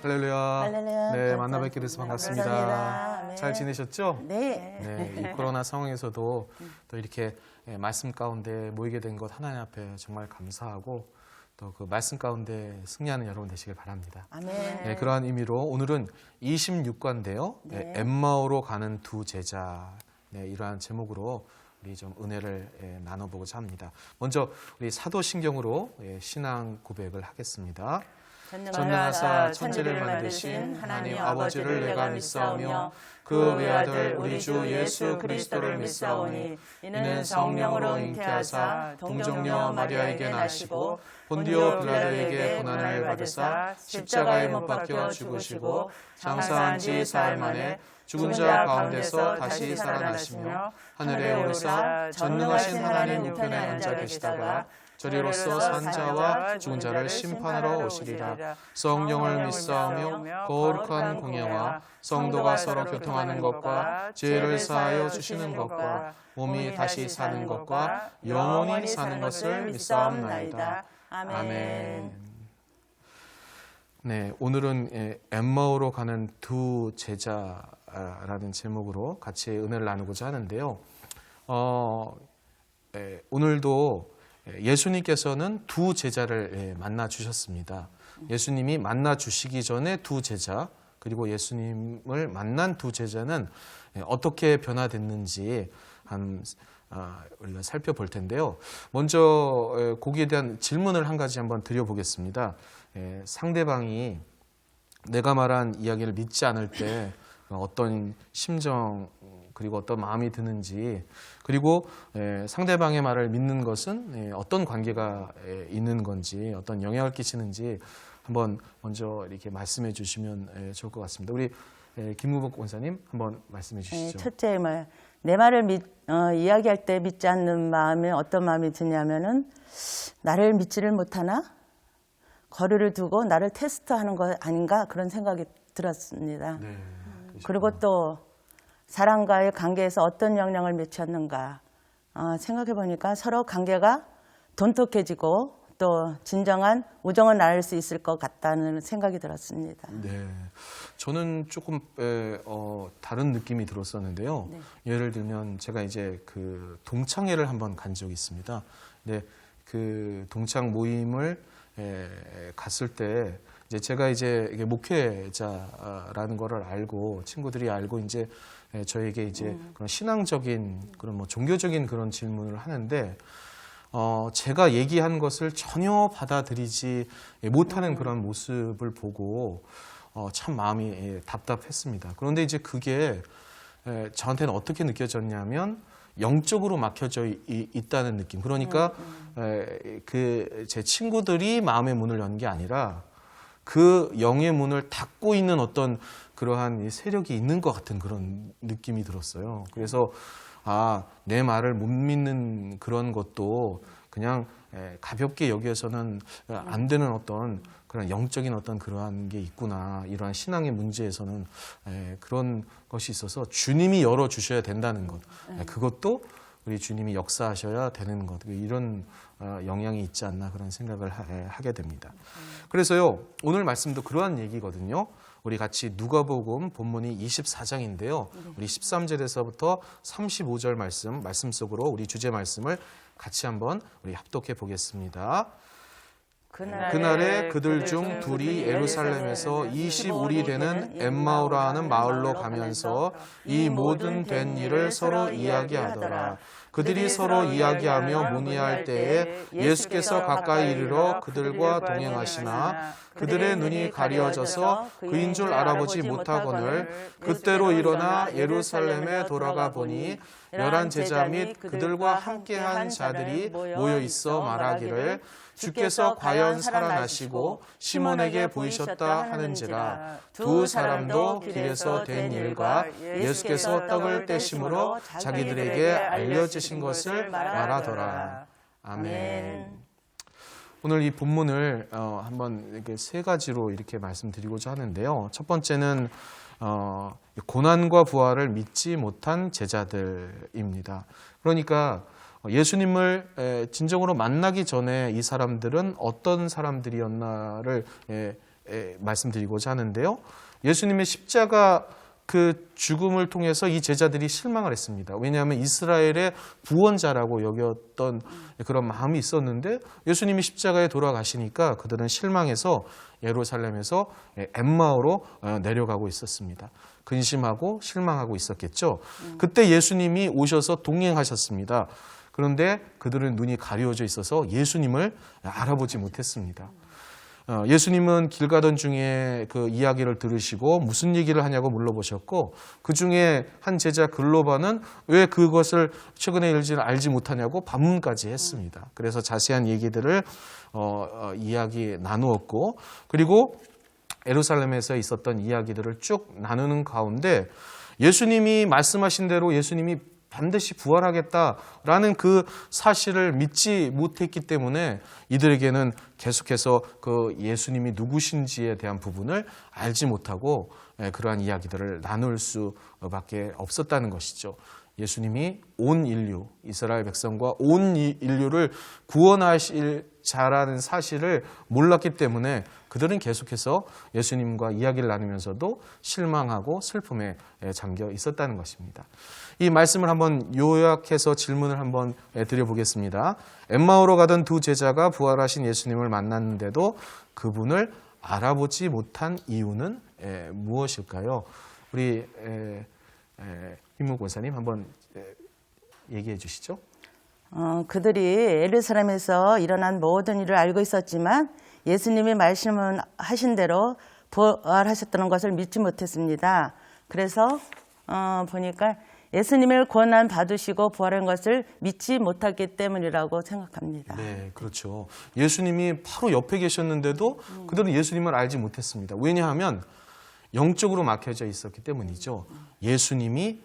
할렐루야. 할렐루야. 네, 만나 뵙게 돼서 반갑습니다. 감사합니다. 네. 잘 지내셨죠? 네. 네, 이 코로나 상황에서도 또 이렇게 말씀 가운데 모이게 된 것 하나님 앞에 정말 감사하고 또 그 말씀 가운데 승리하는 여러분 되시길 바랍니다. 아멘. 네, 그러한 의미로 오늘은 26과인데요. 네. 엠마오로 가는 두 제자. 네, 이러한 제목으로 우리 좀 은혜를 나눠보고자 합니다. 먼저 우리 사도신경으로 신앙 고백을 하겠습니다. 전능하사 천지를 만드신 하나님 아버지를 내가 믿사오며 그 외아들 우리 주 예수 그리스도를 믿사오니 이는 성령으로 잉태하사 동정녀 마리아에게 나시고 본디오 빌라도에게 고난을 받으사 십자가에 못 박혀 죽으시고 장사한 지 사흘 만에 죽은 자 가운데서 다시 살아나시며 하늘에 오르사 전능하신 하나님 우편에 앉아 계시다가 저리로서 산 자와 죽은 자를 심판하러 오시리라. 성령을 믿사오며 거룩한 공예와 성도가 서로 교통하는 것과 죄를 사하여 주시는 것과 몸이 다시 사는 것과 영원히 사는 것을 믿사옵나이다. 아멘. 네, 오늘은 엠마오로 가는 두 제자라는 제목으로 같이 은혜를 나누고자 하는데요. 오늘도 예수님께서는 두 제자를 만나 주셨습니다. 예수님이 만나 주시기 전에 두 제자, 그리고 예수님을 만난 두 제자는 어떻게 변화됐는지 우리가 살펴볼 텐데요. 먼저 거기에 대한 질문을 한 가지 한번 드려보겠습니다. 상대방이 내가 말한 이야기를 믿지 않을 때 어떤 심정 그리고 어떤 마음이 드는지, 그리고 상대방의 말을 믿는 것은 어떤 관계가 있는 건지, 어떤 영향을 끼치는지 한번 먼저 이렇게 말씀해 주시면 좋을 것 같습니다. 우리 김무복 권사님 한번 말씀해 주시죠. 첫째 말, 내 말을 이야기할 때 믿지 않는 마음이 어떤 마음이 드냐면은 나를 믿지를 못하나? 거리를 두고 나를 테스트하는 거 아닌가? 그런 생각이 들었습니다. 네, 그리고 또 사람과의 관계에서 어떤 영향을 미쳤는가 생각해 보니까 서로 관계가 돈독해지고 또 진정한 우정을 나눌 수 있을 것 같다는 생각이 들었습니다. 네, 저는 조금 다른 느낌이 들었었는데요. 네. 예를 들면 제가 이제 그 동창회를 한번 간 적이 있습니다. 근데 그 동창 모임을 갔을 때 이제 제가 이제 이게 목회자라는 거를 알고 친구들이 알고 이제 저에게 이제 그런 신앙적인 그런 뭐 종교적인 그런 질문을 하는데 제가 얘기한 것을 전혀 받아들이지 못하는 그런 모습을 보고 참 마음이 답답했습니다. 그런데 이제 그게 저한테는 어떻게 느껴졌냐면 영적으로 막혀져 있다는 느낌. 그러니까 그 제 친구들이 마음의 문을 연 게 아니라 그 영의 문을 닫고 있는 어떤 그러한 세력이 있는 것 같은 그런 느낌이 들었어요. 그래서 내 말을 못 믿는 그런 것도 그냥 가볍게 여기에서는 안 되는 어떤 그런 영적인 어떤 그러한 게 있구나. 이러한 신앙의 문제에서는 그런 것이 있어서 주님이 열어주셔야 된다는 것. 그것도 우리 주님이 역사하셔야 되는 것. 이런 영향이 있지 않나 그런 생각을 하게 됩니다. 그래서요, 오늘 말씀도 그러한 얘기거든요. 우리 같이 누가복음 본문이 24장인데요. 우리 13절에서부터 35절 말씀 속으로 우리 주제 말씀을 같이 한번 우리 합독해 보겠습니다. 그날에 그들 중 둘이 예루살렘에서 20울이 되는 엠마오라 하는 마을로 가면서 이 모든 된 일을 서로 이야기하더라. 그들이 서로 이야기하며 문의할 때에 예수께서 가까이 이르러 그들과 동행하시나 그들의 눈이 가려져서 그인 줄 알아보지 못하거늘 그때로 일어나 예루살렘에 돌아가 보니 11 제자 및 그들과 함께한 자들이 모여 있어 말하기를 주께서 과연 살아나시고 시몬에게 보이셨다 하는지라. 두 사람도 길에서 된 일과 예수께서 떡을 떼심으로 자기들에게 알려주신 것을 말하더라. 아멘. 오늘 이 본문을 한번 이렇게 세 가지로 이렇게 말씀드리고자 하는데요. 첫 번째는 고난과 부활을 믿지 못한 제자들입니다. 그러니까 예수님을 진정으로 만나기 전에 이 사람들은 어떤 사람들이었나를 말씀드리고자 하는데요. 예수님의 십자가 그 죽음을 통해서 이 제자들이 실망을 했습니다. 왜냐하면 이스라엘의 구원자라고 여겼던 그런 마음이 있었는데 예수님이 십자가에 돌아가시니까 그들은 실망해서 예루살렘에서 엠마오로 내려가고 있었습니다. 근심하고 실망하고 있었겠죠. 그때 예수님이 오셔서 동행하셨습니다. 그런데 그들은 눈이 가려져 있어서 예수님을 알아보지 못했습니다. 예수님은 길 가던 중에 그 이야기를 들으시고 무슨 얘기를 하냐고 물어보셨고, 그 중에 한 제자 글로바는 왜 그것을 최근에 일지를 알지 못하냐고 반문까지 했습니다. 그래서 자세한 얘기들을 이야기 나누었고, 그리고 예루살렘에서 있었던 이야기들을 쭉 나누는 가운데 예수님이 말씀하신 대로 예수님이 반드시 부활하겠다라는 그 사실을 믿지 못했기 때문에 이들에게는 계속해서 그 예수님이 누구신지에 대한 부분을 알지 못하고 그러한 이야기들을 나눌 수밖에 없었다는 것이죠. 예수님이 온 인류, 이스라엘 백성과 온 인류를 구원하실 자라는 사실을 몰랐기 때문에 그들은 계속해서 예수님과 이야기를 나누면서도 실망하고 슬픔에 잠겨 있었다는 것입니다. 이 말씀을 한번 요약해서 질문을 한번 드려보겠습니다. 엠마오로 가던 두 제자가 부활하신 예수님을 만났는데도 그분을 알아보지 못한 이유는 무엇일까요? 우리 김묵 권사님 한번 얘기해 주시죠. 그들이 예루살렘에서 일어난 모든 일을 알고 있었지만 예수님이 말씀하신 대로 부활하셨다는 것을 믿지 못했습니다. 그래서 보니까 예수님을 고난 받으시고 부활한 것을 믿지 못했기 때문이라고 생각합니다. 네, 그렇죠. 예수님이 바로 옆에 계셨는데도 그들은 예수님을 알지 못했습니다. 왜냐하면 영적으로 막혀져 있었기 때문이죠. 예수님이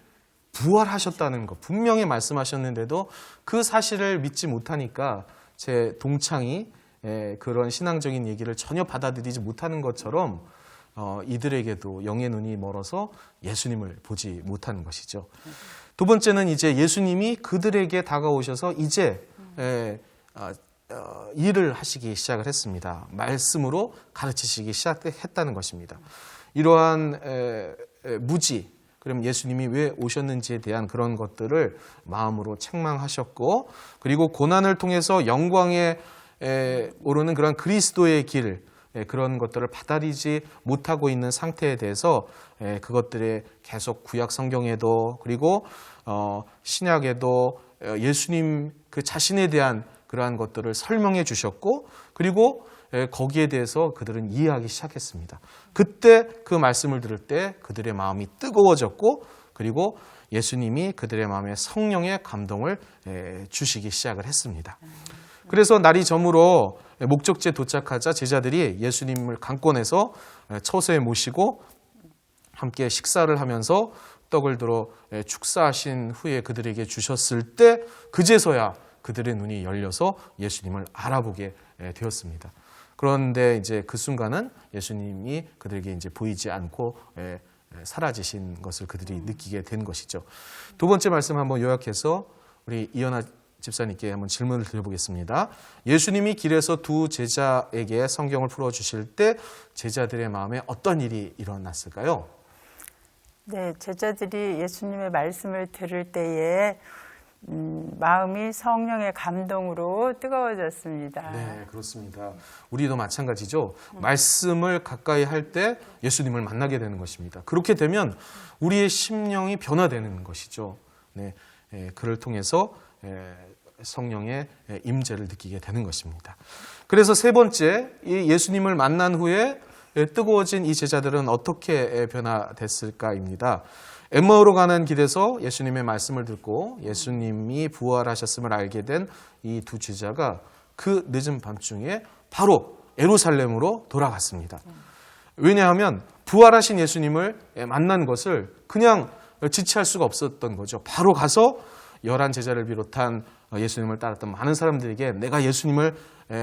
부활하셨다는 것 분명히 말씀하셨는데도 그 사실을 믿지 못하니까 제 동창이 그런 신앙적인 얘기를 전혀 받아들이지 못하는 것처럼 이들에게도 영의 눈이 멀어서 예수님을 보지 못하는 것이죠. 두 번째는 이제 예수님이 그들에게 다가오셔서 이제 일을 하시기 시작을 했습니다. 말씀으로 가르치시기 시작했다는 것입니다. 이러한 무지, 그럼 예수님이 왜 오셨는지에 대한 그런 것들을 마음으로 책망하셨고, 그리고 고난을 통해서 영광에 오르는 그런 그리스도의 길, 그런 것들을 받아들이지 못하고 있는 상태에 대해서 그것들에 계속 구약 성경에도 그리고 신약에도 예수님 그 자신에 대한 그러한 것들을 설명해 주셨고, 그리고 거기에 대해서 그들은 이해하기 시작했습니다. 그때 그 말씀을 들을 때 그들의 마음이 뜨거워졌고, 그리고 예수님이 그들의 마음에 성령의 감동을 주시기 시작을 했습니다. 그래서 날이 저물어 목적지에 도착하자 제자들이 예수님을 강권해서 처소에 모시고 함께 식사를 하면서 떡을 들어 축사하신 후에 그들에게 주셨을 때 그제서야 그들의 눈이 열려서 예수님을 알아보게 되었습니다. 그런데 이제 그 순간은 예수님이 그들에게 이제 보이지 않고 사라지신 것을 그들이 느끼게 된 것이죠. 두 번째 말씀 한번 요약해서 우리 이현아 집사님께 한번 질문을 드려보겠습니다. 예수님이 길에서 두 제자에게 성경을 풀어주실 때 제자들의 마음에 어떤 일이 일어났을까요? 네, 제자들이 예수님의 말씀을 들을 때에 마음이 성령의 감동으로 뜨거워졌습니다. 네, 그렇습니다. 우리도 마찬가지죠. 말씀을 가까이 할 때 예수님을 만나게 되는 것입니다. 그렇게 되면 우리의 심령이 변화되는 것이죠. 네, 그를 통해서 성령의 임재를 느끼게 되는 것입니다. 그래서 세 번째, 이 예수님을 만난 후에 뜨거워진 이 제자들은 어떻게 변화됐을까입니다. 엠마오로 가는 길에서 예수님의 말씀을 듣고 예수님이 부활하셨음을 알게 된 이 두 제자가 그 늦은 밤중에 바로 예루살렘으로 돌아갔습니다. 왜냐하면 부활하신 예수님을 만난 것을 그냥 지체할 수가 없었던 거죠. 바로 가서 11 제자를 비롯한 예수님을 따랐던 많은 사람들에게 내가 예수님을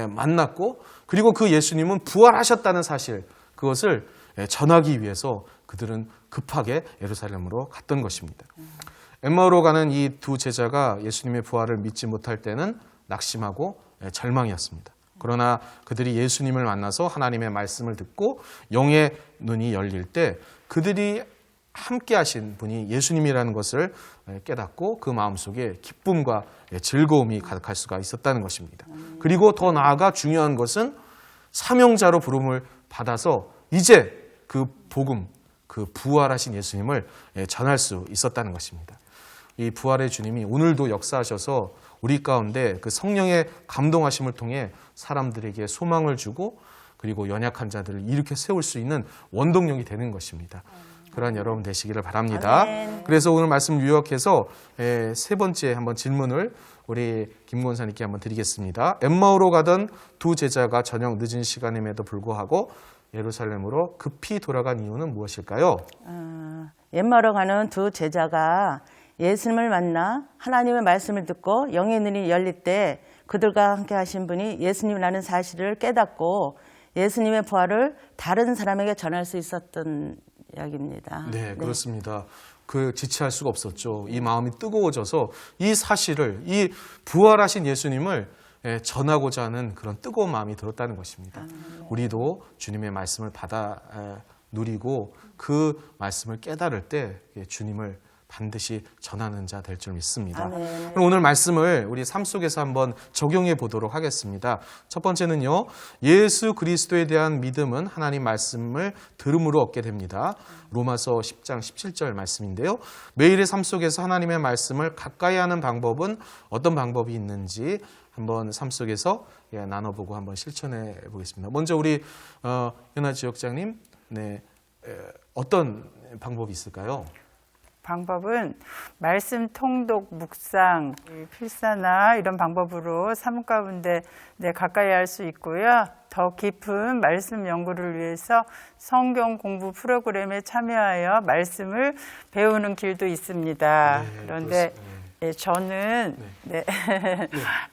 만났고, 그리고 그 예수님은 부활하셨다는 사실, 그것을 전하기 위해서 그들은 급하게 예루살렘으로 갔던 것입니다. 엠마오로 가는 이 두 제자가 예수님의 부활을 믿지 못할 때는 낙심하고 절망이었습니다. 그러나 그들이 예수님을 만나서 하나님의 말씀을 듣고 영의 눈이 열릴 때 그들이 함께 하신 분이 예수님이라는 것을 깨닫고 그 마음속에 기쁨과 즐거움이 가득할 수가 있었다는 것입니다. 그리고 더 나아가 중요한 것은 사명자로 부름을 받아서 이제 그 복음, 그 부활하신 예수님을 전할 수 있었다는 것입니다. 이 부활의 주님이 오늘도 역사하셔서 우리 가운데 그 성령의 감동하심을 통해 사람들에게 소망을 주고 그리고 연약한 자들을 일으켜 세울 수 있는 원동력이 되는 것입니다. 그러한 여러분 되시기를 바랍니다. 아멘. 그래서 오늘 말씀 요약해서 세 번째 한번 질문을 우리 김 권사님께 한번 드리겠습니다. 엠마오로 가던 두 제자가 저녁 늦은 시간임에도 불구하고 예루살렘으로 급히 돌아간 이유는 무엇일까요? 엠마오로 가는 두 제자가 예수님을 만나 하나님의 말씀을 듣고 영의 눈이 열릴 때 그들과 함께 하신 분이 예수님이라는 사실을 깨닫고 예수님의 부활을 다른 사람에게 전할 수 있었던 이야기입니다. 네, 그렇습니다. 그 지체할 수가 없었죠. 이 마음이 뜨거워져서 이 사실을, 이 부활하신 예수님을 전하고자 하는 그런 뜨거운 마음이 들었다는 것입니다. 우리도 주님의 말씀을 받아 누리고 그 말씀을 깨달을 때 주님을 반드시 전하는 자 될 줄 믿습니다. 아멘. 그럼 오늘 말씀을 우리 삶 속에서 한번 적용해 보도록 하겠습니다. 첫 번째는요, 예수 그리스도에 대한 믿음은 하나님 말씀을 들음으로 얻게 됩니다. 로마서 10장 17절 말씀인데요. 매일의 삶 속에서 하나님의 말씀을 가까이 하는 방법은 어떤 방법이 있는지 한번 삶 속에서 나눠보고 한번 실천해 보겠습니다. 먼저 우리 연아 지역장님, 네, 어떤 방법이 있을까요? 방법은 말씀 통독, 묵상, 필사나 이런 방법으로 삶 가운데 가까이 할 수 있고요. 더 깊은 말씀 연구를 위해서 성경 공부 프로그램에 참여하여 말씀을 배우는 길도 있습니다. 네, 그런데 저는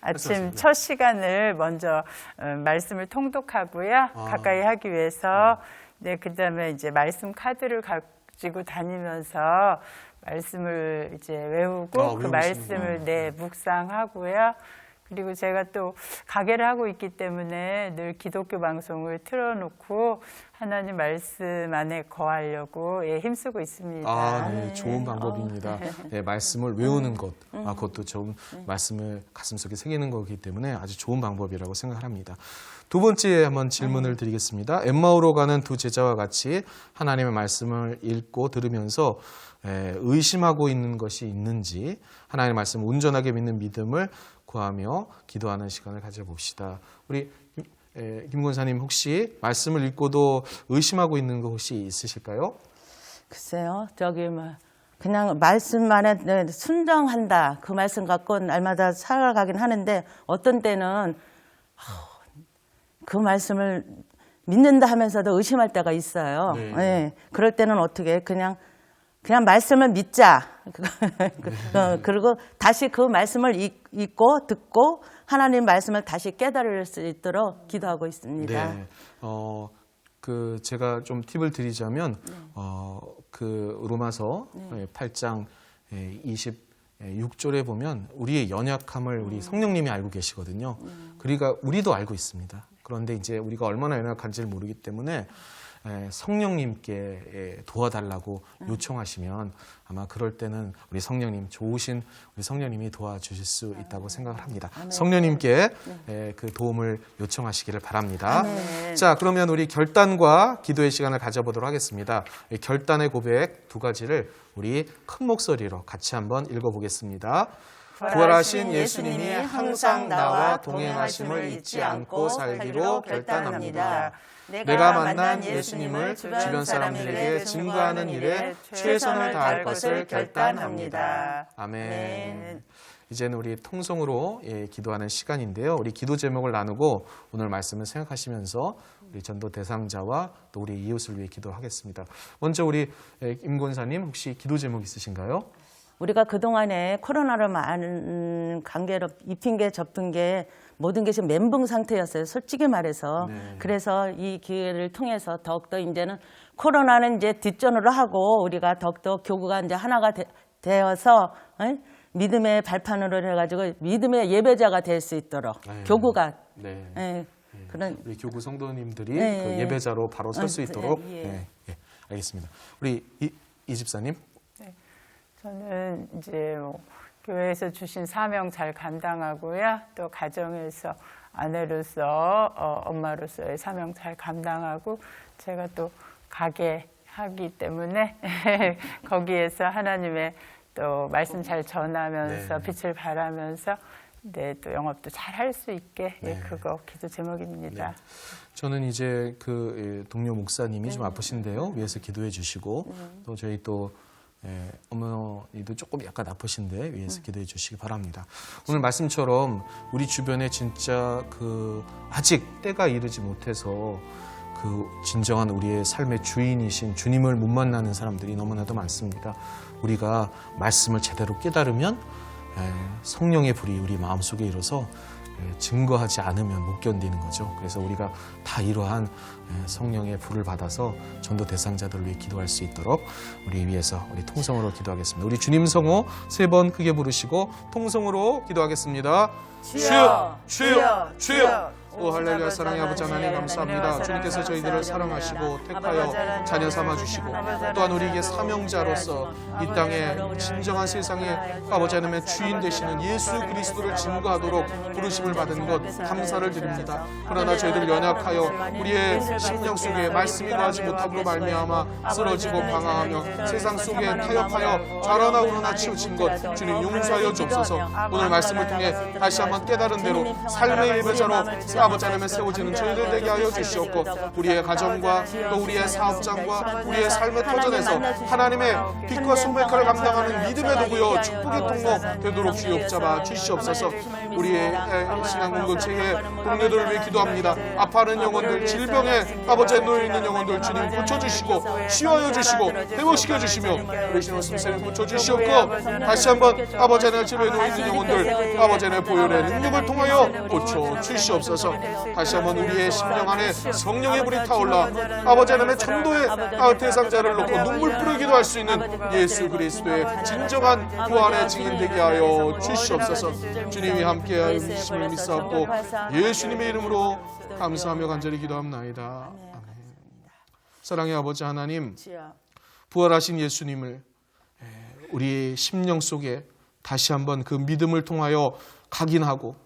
아침 말씀하세요. 첫 시간을 먼저 말씀을 통독하고요. 가까이 하기 위해서 그다음에 이제 말씀 카드를 가지고 다니면서 말씀을 이제 외우고 그 말씀을 묵상하고요. 그리고 제가 또 가게를 하고 있기 때문에 늘 기독교 방송을 틀어놓고 하나님 말씀 안에 거하려고 힘쓰고 있습니다. 네, 좋은 방법입니다. 네, 말씀을 외우는 것, 그것도 좋은 말씀을 가슴속에 새기는 거기 때문에 아주 좋은 방법이라고 생각합니다. 두 번째 한번 질문을 드리겠습니다. 엠마오로 가는 두 제자와 같이 하나님의 말씀을 읽고 들으면서 의심하고 있는 것이 있는지 하나님의 말씀을 온전하게 믿는 믿음을 구하며 기도하는 시간을 가져봅시다. 우리 김 권사님 혹시 말씀을 읽고도 의심하고 있는 거 혹시 있으실까요? 글쎄요, 그냥 말씀만에 순종한다. 그 말씀 갖고 날마다 살아가긴 하는데 어떤 때는 그 말씀을 믿는다 하면서도 의심할 때가 있어요. 네. 네. 그럴 때는 어떻게 그냥 말씀을 믿자. 그리고 다시 그 말씀을 읽고 듣고 하나님 말씀을 다시 깨달을 수 있도록 기도하고 있습니다. 네. 제가 좀 팁을 드리자면 그 로마서 8장 26절에 보면 우리의 연약함을 우리 성령님이 알고 계시거든요. 그러니까 우리도 알고 있습니다. 그런데 이제 우리가 얼마나 연약한지를 모르기 때문에 성령님께 도와달라고 요청하시면 아마 그럴 때는 우리 성령님, 좋으신 우리 성령님이 도와주실 수 있다고 생각을 합니다. 성령님께 그 도움을 요청하시기를 바랍니다. 자, 그러면 우리 결단과 기도의 시간을 가져보도록 하겠습니다. 이 결단의 고백 두 가지를 우리 큰 목소리로 같이 한번 읽어보겠습니다. 부활하신 예수님이 항상 나와 동행하심을 잊지 않고 살기로 결단합니다. 내가 만난 예수님을 주변 사람들에게 증거하는 일에 최선을 다할 것을 결단합니다. 아멘. 이제는 우리 통성으로 기도하는 시간인데요. 우리 기도 제목을 나누고 오늘 말씀을 생각하시면서 우리 전도 대상자와 또 우리 이웃을 위해 기도하겠습니다. 먼저 우리 임 권사님 혹시 기도 제목 있으신가요? 우리가 그동안에 코로나로 많은 관계로 입힌 게 접힌 게 모든 게 지금 멘붕 상태였어요. 솔직히 말해서. 그래서 이 기회를 통해서 더욱더 이제는 코로나는 이제 뒷전으로 하고 우리가 더욱더 교구가 이제 하나가 되어서 믿음의 발판으로 해가지고 믿음의 예배자가 될 수 있도록 교구가 그런 우리 교구 성도님들이 네. 그 예배자로 바로 설 수 네, 있도록 예. 네, 예, 알겠습니다. 우리 이 집사님. 저는 이제 뭐 교회에서 주신 사명 잘 감당하고요. 또 가정에서 아내로서 엄마로서의 사명 잘 감당하고 제가 또 가게 하기 때문에 거기에서 하나님의 또 말씀 잘 전하면서 네. 빛을 발하면서 네, 또 영업도 잘 할 수 있게 예, 네. 그거 기도 제목입니다. 저는 이제 그 동료 목사님이 좀 아프신데요. 위에서 기도해 주시고 또 저희 또 어머니도 조금 약간 아프신데 위에서 기도해 주시기 바랍니다. 오늘 말씀처럼 우리 주변에 진짜 그 아직 때가 이르지 못해서 그 진정한 우리의 삶의 주인이신 주님을 못 만나는 사람들이 너무나도 많습니다. 우리가 말씀을 제대로 깨달으면 성령의 불이 우리 마음속에 일어서 증거하지 않으면 못 견디는 거죠. 그래서 우리가 다 이러한 성령의 불을 받아서 전도 대상자들을 위해 기도할 수 있도록 우리 위해서 우리 통성으로 기도하겠습니다. 우리 주님 성호 3번 크게 부르시고 통성으로 기도하겠습니다. 주여, 주여, 주여. 오 할렐루야. 사랑의 아버지 하나님 감사합니다. 주님께서 저희들을 사랑하시고 택하여 자녀 삼아주시고 또한 우리에게 사명자로서 이 땅에 진정한 세상에 아버지 하나님의 주인 되시는 예수 그리스도를 증거하도록 부르심을 받은 것 감사를 드립니다. 그러나 저희들 연약하여 우리의 심령 속에 말씀이 거하지 못함으로 말미암아 쓰러지고 방황하며 세상 속에 타협하여 자라나오나 치우친 것 주님 용서하여 주옵소서. 오늘 말씀을 통해 다시 한번 깨달은 대로 삶의 예배자로 아버지 하나님의 세워지는 저희들 되게 하여 주시옵고 우리의 가정과 또 우리의 사업장과 우리의 삶의 터전에서 하나님의 빛과 소금의 역할을 감당하는 믿음의 도구요 축복의 통로 되도록 주여 붙잡아 주시옵소서. 우리의 신앙 공동체의 동료들을 위해 기도합니다. 아파하는 영혼들, 질병에 아버지에 놓여있는 영혼들 주님 고쳐주시고 치유하여 주시고 회복시켜 주시며 우리 신호 승세를 고쳐주시옵고 다시 한번 아버지 하나님 질병에 놓여있는 영혼들 아버지 하나님 보혈의 능력을 통하여 고쳐주시옵소서. 다시 한번 우리의 심령 안에 성령의 불이 타올라 아버지 하나님의 전도의 대상자를 놓고 눈물 뿌리기도 할 수 있는 예수 그리스도의 진정한 부활의 증인 되게 하여 주시옵소서. 주님이 함께하여 주심을 믿사옵고 예수님의 이름으로 감사하며 간절히 기도합나이다. 아멘. 사랑의 아버지 하나님, 부활하신 예수님을 우리의 심령 속에 다시 한번 그 믿음을 통하여 각인하고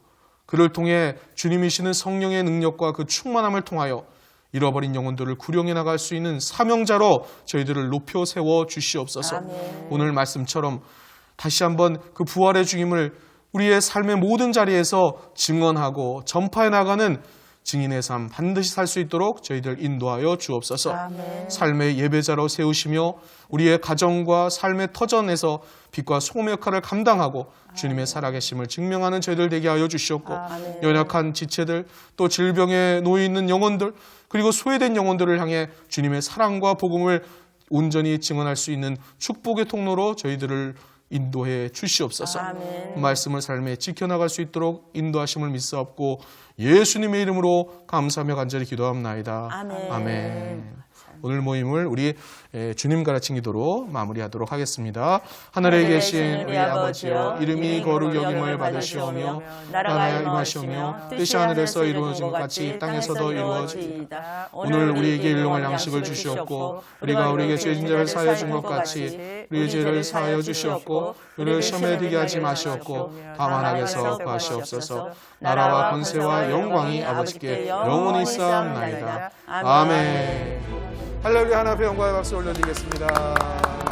그를 통해 주님이시는 성령의 능력과 그 충만함을 통하여 잃어버린 영혼들을 구령해 나갈 수 있는 사명자로 저희들을 높여 세워 주시옵소서. 아멘. 오늘 말씀처럼 다시 한번 그 부활의 주님을 우리의 삶의 모든 자리에서 증언하고 전파해 나가는 증인의 삶 반드시 살 수 있도록 저희들 인도하여 주옵소서. 아멘. 삶의 예배자로 세우시며 우리의 가정과 삶의 터전에서 빛과 소금의 역할을 감당하고 주님의 살아계심을 증명하는 저희들 되게 하여 주시옵고 아멘. 연약한 지체들 또 질병에 놓여 있는 영혼들 그리고 소외된 영혼들을 향해 주님의 사랑과 복음을 온전히 증언할 수 있는 축복의 통로로 저희들을 인도해 주시옵소서. 아멘. 말씀을 삶에 지켜나갈 수 있도록 인도하심을 믿사옵고 예수님의 이름으로 감사하며 간절히 기도합나이다. 아멘. 아멘. 오늘 모임을 우리 주님 가르친 기도로 마무리하도록 하겠습니다. 하늘에 계신 우리 아버지여 이름이 거룩 여김을 받으시오며 나라가 임하시오며 뜻이 하늘에서 이루어진 것 같이 땅에서도 이루어지이다. 오늘 우리에게 일용할 양식을 주시옵고 우리가 우리에게 죄진 자를 사하여 준 것 같이 우리의 죄를 사하여 주시옵고 우리를 시험에 들게 하지 마시옵고 다만 악에서 구하시옵소서. 나라와 권세와 영광이 아버지께 영원히 쌓옵나이다. 아멘. 할렐루야. 하나 앞에 영광의 박수 올려드리겠습니다.